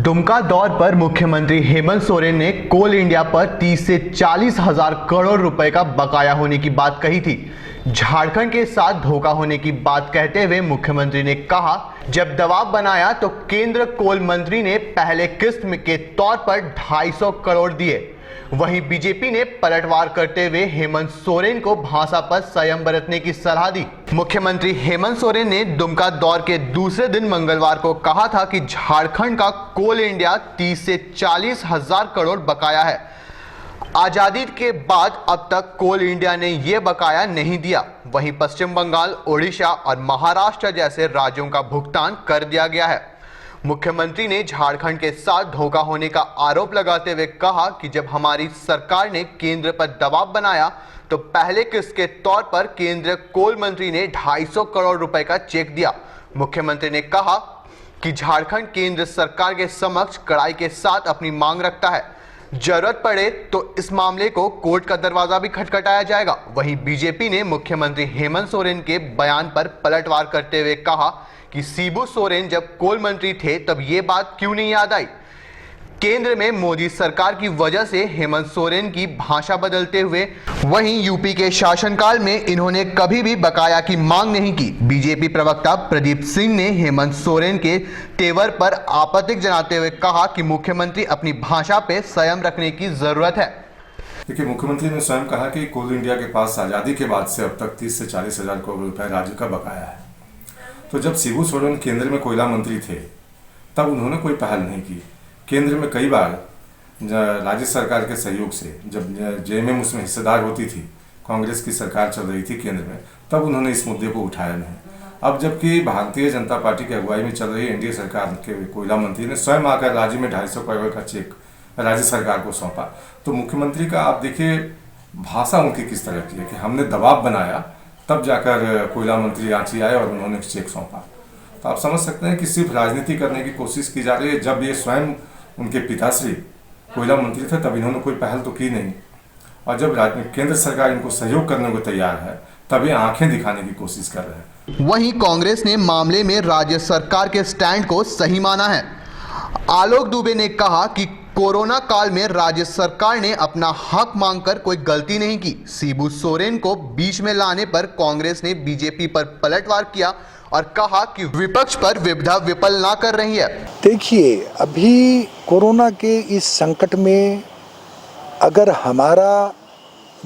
दुमका दौर पर मुख्यमंत्री हेमंत सोरेन ने कोल इंडिया पर 30 से 40 हजार करोड़ रुपए का बकाया होने की बात कही थी। झारखंड के साथ धोखा होने की बात कहते हुए मुख्यमंत्री ने कहा, जब दबाव बनाया तो केंद्र कोल मंत्री ने पहले किस्त के तौर पर 250 करोड़ दिए। वहीं बीजेपी ने पलटवार करते हुए हेमंत सोरेन को भाषा पर संयम बरतने की सलाह दी। मुख्यमंत्री हेमंत सोरेन ने दुमका दौर के दूसरे दिन मंगलवार को कहा था कि झारखंड का कोल इंडिया 30 से 40 हजार करोड़ बकाया है। आजादी के बाद अब तक कोल इंडिया ने यह बकाया नहीं दिया। वहीं पश्चिम बंगाल, ओडिशा और महाराष्ट्र जैसे राज्यों का भुगतान कर दिया गया है। मुख्यमंत्री ने झारखंड के साथ धोखा होने का आरोप लगाते हुए कहा कि जब हमारी सरकार ने केंद्र पर दबाव बनाया तो पहले किस्त के तौर पर केंद्र कोल मंत्री ने 250 करोड़ रुपए का चेक दिया। मुख्यमंत्री ने कहा कि झारखंड केंद्र सरकार के समक्ष कड़ाई के साथ अपनी मांग रखता है। जरूरत पड़े तो इस मामले को कोर्ट का दरवाजा भी खटखटाया जाएगा। वहीं बीजेपी ने मुख्यमंत्री हेमंत सोरेन के बयान पर पलटवार करते हुए कहा कि शिबू सोरेन जब कोल मंत्री थे तब ये बात क्यों नहीं याद आई। केंद्र में मोदी सरकार की वजह से हेमंत सोरेन की भाषा बदलते हुए वहीं यूपी के शासनकाल में इन्होंने कभी भी बकाया की मांग नहीं की। बीजेपी प्रवक्ता प्रदीप सिंह ने हेमंत सोरेन के तेवर पर आपत्ति जनाते हुए कहा कि मुख्यमंत्री अपनी भाषा पे संयम रखने की जरूरत है। देखिए, मुख्यमंत्री ने स्वयं कहा कि कोल इंडिया के पास आज़ादी के बाद से अब तक 30 से 40 हजार करोड़ रुपए राज्य का बकाया है। तो जब शिबू सोरेन केंद्र में कोयला मंत्री थे तब उन्होंने कोई पहल नहीं की। केंद्र में कई बार राज्य सरकार के सहयोग से जब जेएमएम उसमें हिस्सेदार होती थी, कांग्रेस की सरकार चल रही थी केंद्र में, तब उन्होंने इस मुद्दे को उठाया नहीं। अब जबकि भारतीय जनता पार्टी की अगुवाई में चल रही एनडीए सरकार के कोयला मंत्री ने स्वयं आकर राज्य में 250 करोड़ का चेक राज्य सरकार को सौंपा, तो मुख्यमंत्री का आप देखिए भाषा उनकी किस तरह की है कि हमने दबाव बनाया तब जाकर कोयला मंत्री रांची आए और उन्होंने चेक सौंपा। तो आप समझ सकते हैं कि सिर्फ राजनीति करने की कोशिश की जा रही है। जब ये स्वयं उनके पिताश्री कोयला मंत्री थे तब इन्होंने कोई पहल तो की नहीं, और जब केंद्र सरकार इनको सहयोग करने को तैयार है तब ये आंखें दिखाने की कोशिश कर रहे हैं। वहीं कांग्रेस ने मामले में राज्य सरकार के स्टैंड को सही माना है। आलोक दुबे ने कहा कि कोरोना काल में राज्य सरकार ने अपना हक मांगकर कोई गलती नहीं की। शिबू सोरेन को बीच में लाने पर कांग्रेस ने बीजेपी पर पलटवार किया और कहा कि विपक्ष पर विपदा विफल ना कर रही है। देखिए, अभी कोरोना के इस संकट में अगर हमारा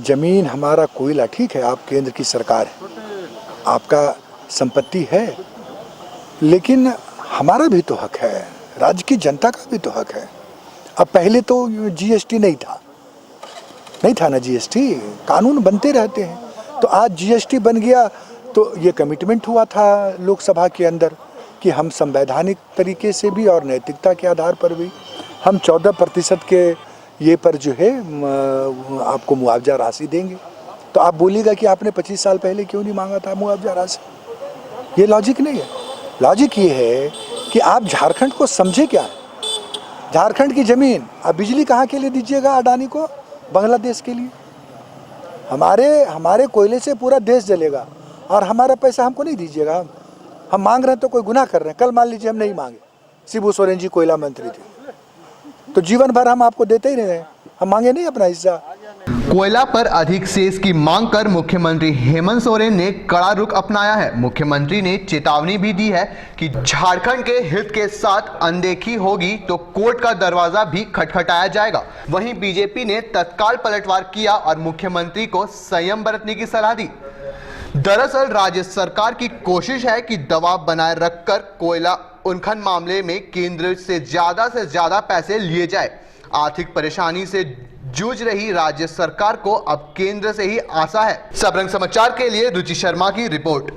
जमीन, हमारा कोयला, ठीक है, आप केंद्र की सरकार है, आपका संपत्ति है, लेकिन हमारा भी तो हक है, राज्य की जनता का भी तो हक है। अब पहले तो जीएसटी नहीं था ना, जीएसटी कानून बनते रहते हैं, तो आज जीएसटी बन गया तो ये कमिटमेंट हुआ था लोकसभा के अंदर कि हम संवैधानिक तरीके से भी और नैतिकता के आधार पर भी हम 14% के ये पर जो है आपको मुआवजा राशि देंगे। तो आप बोलिएगा कि आपने 25 साल पहले क्यों नहीं मांगा था मुआवजा राशि? ये लॉजिक नहीं है। लॉजिक ये है कि आप झारखंड को समझे क्या है। झारखंड की ज़मीन आप बिजली कहाँ के लिए दीजिएगा अडानी को? बांग्लादेश के लिए। हमारे कोयले से पूरा देश जलेगा और हमारा पैसा हमको नहीं दीजिएगा। हम मांग रहे हैं तो कोई गुनाह कर रहे हैं। कल मान लीजिए हम नहीं मांगे, शिबू सोरेन जी कोयला मंत्री थे, तो जीवन भर हम आपको देते ही रहे, हम मांगे नहीं अपना हिस्सा। कोयला पर अधिक सेस की मांग कर मुख्यमंत्री हेमंत सोरेन ने कड़ा रुख अपनाया है। मुख्यमंत्री ने चेतावनी भी दी है कि झारखंड के हित के साथ अनदेखी होगी तो कोर्ट का दरवाजा भी खटखटाया जाएगा। वहीं बीजेपी ने तत्काल पलटवार किया और मुख्यमंत्री को संयम बरतने की सलाह दी। दरअसल राज्य सरकार की कोशिश है कि दबाव बनाए रखकर कोयला उत्खनन मामले में केंद्र से ज्यादा पैसे लिए जाए। आर्थिक परेशानी से जूझ रही राज्य सरकार को अब केंद्र से ही आशा है। सबरंग समाचार के लिए रुचि शर्मा की रिपोर्ट।